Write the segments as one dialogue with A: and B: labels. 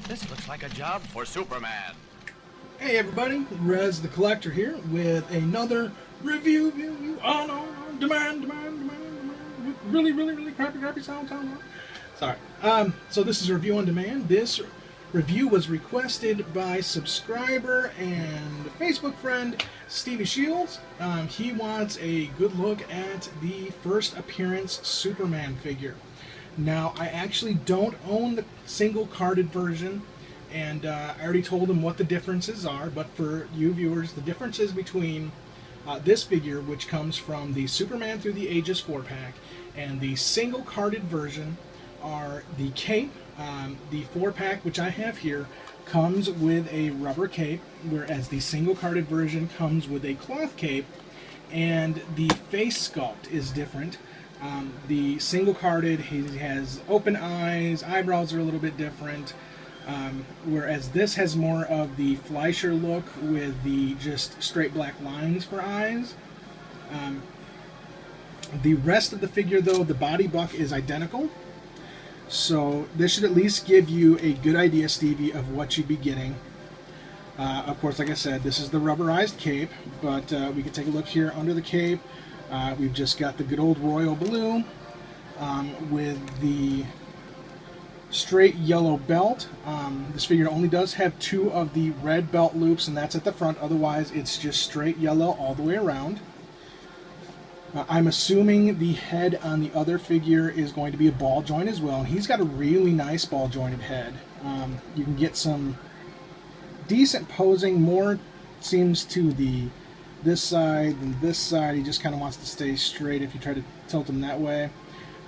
A: This looks like a job for Superman.
B: Hey everybody, Rez the Collector here with another review on demand. Really crappy sound. Sorry. So this is a review on demand. This review was requested by subscriber and Facebook friend Stevie Shields. He wants a good look at the first appearance Superman figure. Now, I actually don't own the single carded version, and I already told him what the differences are, but for you viewers, the differences between this figure, which comes from the Superman Through the Ages 4-pack, and the single carded version are the cape. The 4-pack, which I have here, comes with a rubber cape, whereas the single carded version comes with a cloth cape, and the face sculpt is different. The single carded, he has open eyes, eyebrows are a little bit different, whereas this has more of the Fleischer look with the just straight black lines for eyes. The rest of the figure, though, the body buck is identical, so this should at least give you a good idea, Stevie, of what you'd be getting. Of course, like I said, this is the rubberized cape, but we can take a look here under the cape. We've just got the good old royal blue with the straight yellow belt. This figure only does have 2 of the red belt loops, and that's at the front. Otherwise, it's just straight yellow all the way around. I'm assuming the head on the other figure is going to be a ball joint as well. He's got a really nice ball jointed head. You can get some decent posing. More seems to this side and this side. He just kind of wants to stay straight if you try to tilt him that way,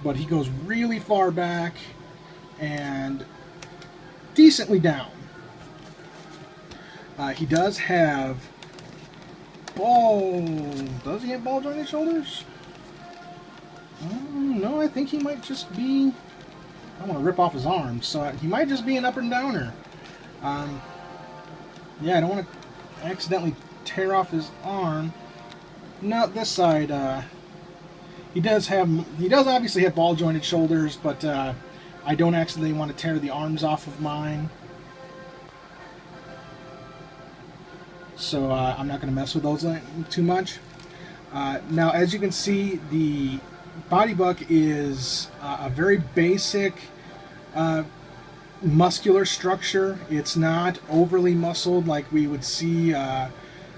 B: but he goes really far back and decently down. He does have does he have ball jointed shoulders? No, I think he might just be, I want to rip off his arms, so he might just be an up and downer. Yeah, I don't want to accidentally tear off his arm. No, this side, he does obviously have ball jointed shoulders, but I don't accidentally want to tear the arms off of mine. So I'm not going to mess with those too much. Now, as you can see, the body buck is a very basic muscular structure. It's not overly muscled like we would see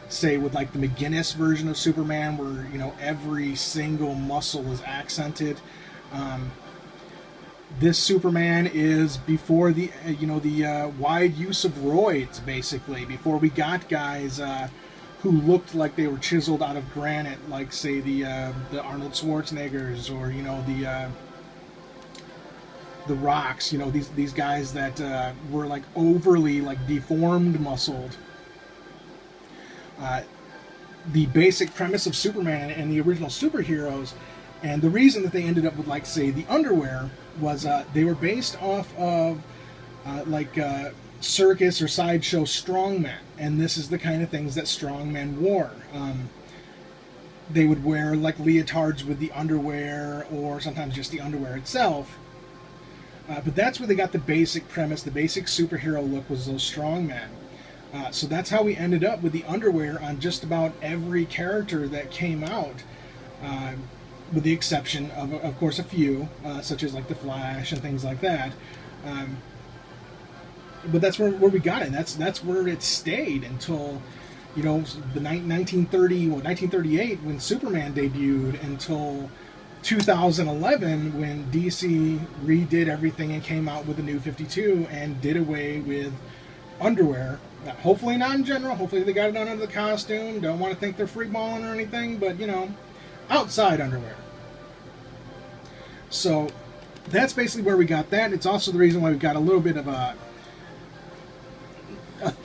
B: say with like the McGinnis version of Superman, where every single muscle is accented. This Superman is before the wide use of roids, basically, before we got guys who looked like they were chiseled out of granite, like say the Arnold Schwarzeneggers, or the Rocks. These guys that were like overly like deformed muscled. The basic premise of Superman and the original superheroes, and the reason that they ended up with, like, say, the underwear, was they were based off of circus or sideshow strongmen, and this is the kind of things that strongmen wore. They would wear like leotards with the underwear, or sometimes just the underwear itself. But that's where they got the basic premise, the basic superhero look, was those strongmen. So that's how we ended up with the underwear on just about every character that came out, with the exception of course, a few, such as like the Flash and things like that. But that's where we got it. That's where it stayed until, the 1938 when Superman debuted, until 2011 when DC redid everything and came out with the New 52 and did away with underwear. Hopefully not in general. Hopefully they got it under the costume. Don't want to think they're freeballing or anything, but outside underwear. So that's basically where we got that. It's also the reason why we've got a little bit of a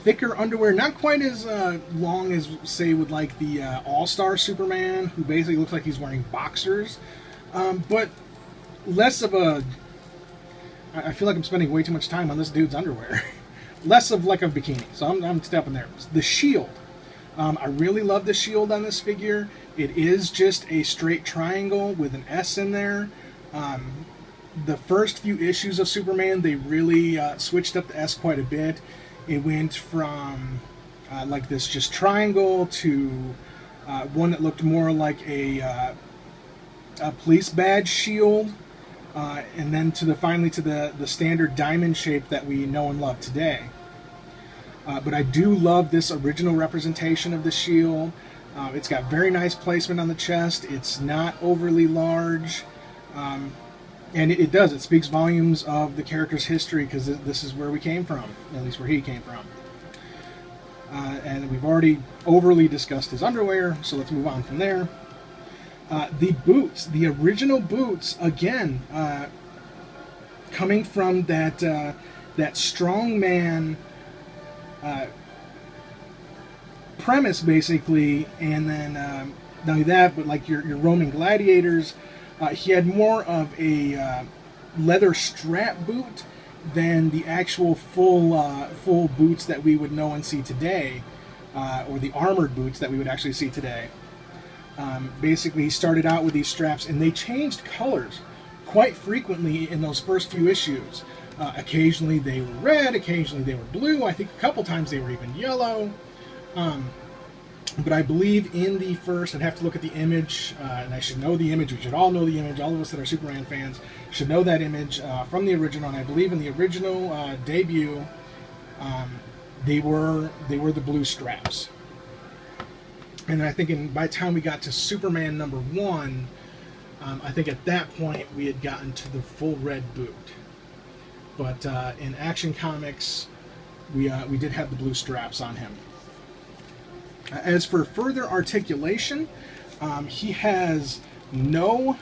B: thicker underwear, not quite as long as, say, with like the All-Star Superman, who basically looks like he's wearing boxers, but less of a, I feel like I'm spending way too much time on this dude's underwear. Less of like a bikini, so I'm stepping there. The shield. I really love the shield on this figure. It is just a straight triangle with an S in there. the first few issues of Superman, they really switched up the S quite a bit. It went from like this just triangle to one that looked more like a police badge shield, and then finally to the standard diamond shape that we know and love today. But I do love this original representation of the shield. It's got very nice placement on the chest. It's not overly large. And it speaks volumes of the character's history, because this is where we came from, at least where he came from. And we've already overly discussed his underwear, so let's move on from there. The boots, the original boots, again, coming from that strongman premise, basically, and then not only that, but like your Roman gladiators. He had more of a leather strap boot than the actual full boots that we would know and see today, or the armored boots that we would actually see today. Basically, he started out with these straps, and they changed colors quite frequently in those first few issues. Occasionally they were red, occasionally they were blue. I think a couple times they were even yellow. But I believe in the first, I'd have to look at the image, and I should know the image. We should all know the image. All of us that are Superman fans should know that image from the original. And I believe in the original debut, they were the blue straps. And I think by the time we got to Superman #1, I think at that point we had gotten to the full red boot. But in Action Comics, we did have the blue straps on him. As for further articulation, he has no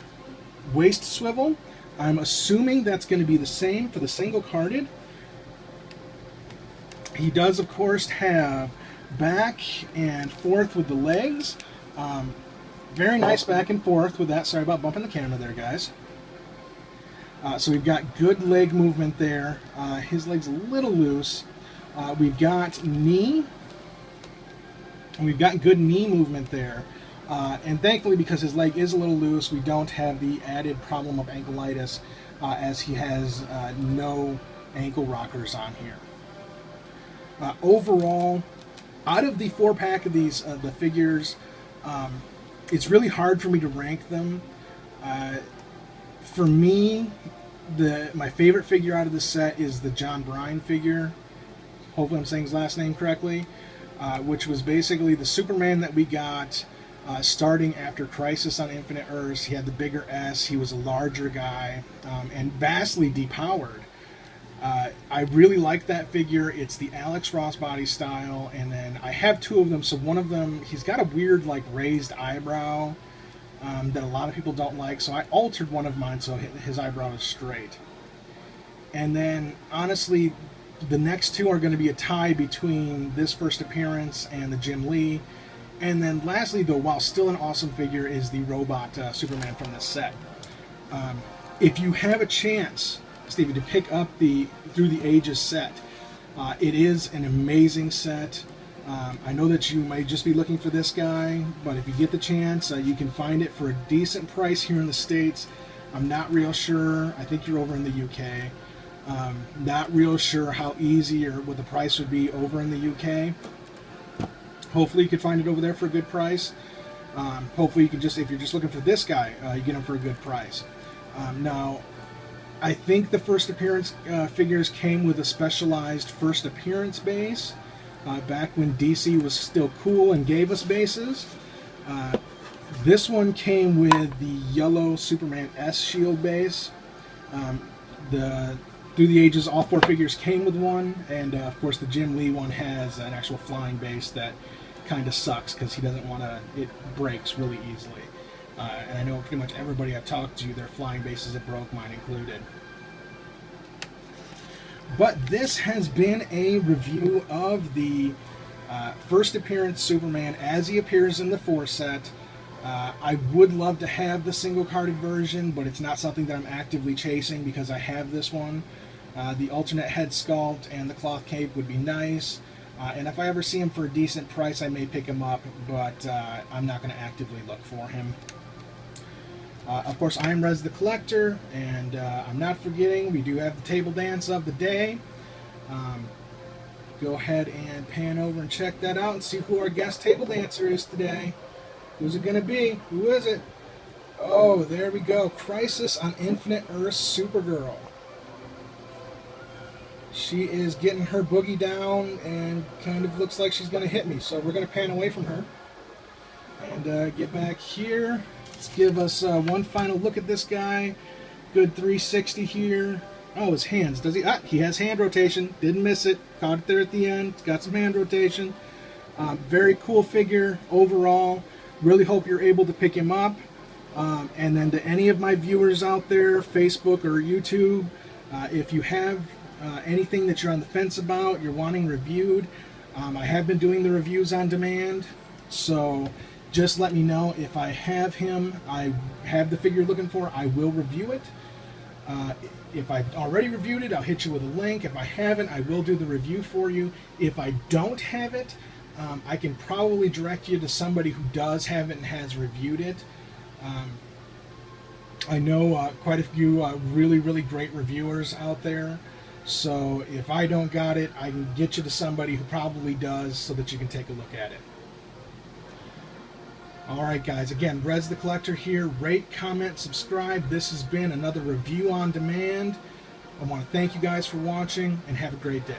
B: waist swivel. I'm assuming that's going to be the same for the single-carded. He does, of course, have back and forth with the legs. Very nice back and forth with that. Sorry about bumping the camera there, guys. So we've got good leg movement there. His leg's a little loose. We've got knee. We've got good knee movement there. And thankfully, because his leg is a little loose, we don't have the added problem of ankleitis, as he has no ankle rockers on here. Overall, out of the 4-pack of these the figures, it's really hard for me to rank them. For me, my favorite figure out of the set is the John Bryan figure. Hopefully I'm saying his last name correctly. Which was basically the Superman that we got starting after Crisis on Infinite Earths. He had the bigger S, he was a larger guy, and vastly depowered. I really like that figure. It's the Alex Ross body style, and then I have two of them. So one of them, he's got a weird like raised eyebrow that a lot of people don't like, so I altered one of mine so his eyebrow is straight. And then honestly, the next two are going to be a tie between this first appearance and the Jim Lee. And then lastly, though, while still an awesome figure, is the robot Superman from this set. If you have a chance, Stevie, to pick up the Through the Ages set, it is an amazing set. I know that you might just be looking for this guy, but if you get the chance, you can find it for a decent price here in the States. I'm not real sure. I think you're over in the UK. Not real sure how easy or what the price would be over in the UK. Hopefully you could find it over there for a good price. Hopefully you can just, if you're just looking for this guy, you get him for a good price. Now, I think the first appearance figures came with a specialized first appearance base, back when DC was still cool and gave us bases. This one came with the yellow Superman S shield base. Through the Ages, all 4 figures came with one, and of course the Jim Lee one has an actual flying base that kind of sucks because he doesn't want to, it breaks really easily. And I know pretty much everybody I've talked to, their flying bases have broke, mine included. But this has been a review of the first appearance Superman as he appears in the 4 set. I would love to have the single-carded version, but it's not something that I'm actively chasing because I have this one. The alternate head sculpt and the cloth cape would be nice. And if I ever see him for a decent price, I may pick him up, but I'm not going to actively look for him. Of course, I am Rez the Collector, and I'm not forgetting, we do have the table dance of the day. Go ahead and pan over and check that out and see who our guest table dancer is today. Who's it going to be? Who is it? Oh, there we go. Crisis on Infinite Earths Supergirl. She is getting her boogie down and kind of looks like she's going to hit me. So we're going to pan away from her and get back here. Let's give us one final look at this guy. Good 360 here. Oh, his hands. Does he? Ah, he has hand rotation. Didn't miss it. Caught it there at the end. It's got some hand rotation. Very cool figure overall. Really hope you're able to pick him up. And then to any of my viewers out there, Facebook or YouTube, if you have anything that you're on the fence about, you're wanting reviewed, I have been doing the reviews on demand. So just let me know. If I have him, I have the figure you're looking for, I will review it. If I've already reviewed it, I'll hit you with a link. If I haven't, I will do the review for you. If I don't have it, I can probably direct you to somebody who does have it and has reviewed it. I know quite a few really, really great reviewers out there. So if I don't got it, I can get you to somebody who probably does so that you can take a look at it. Alright guys, again, Rez the Collector here. Rate, comment, subscribe. This has been another review on demand. I want to thank you guys for watching and have a great day.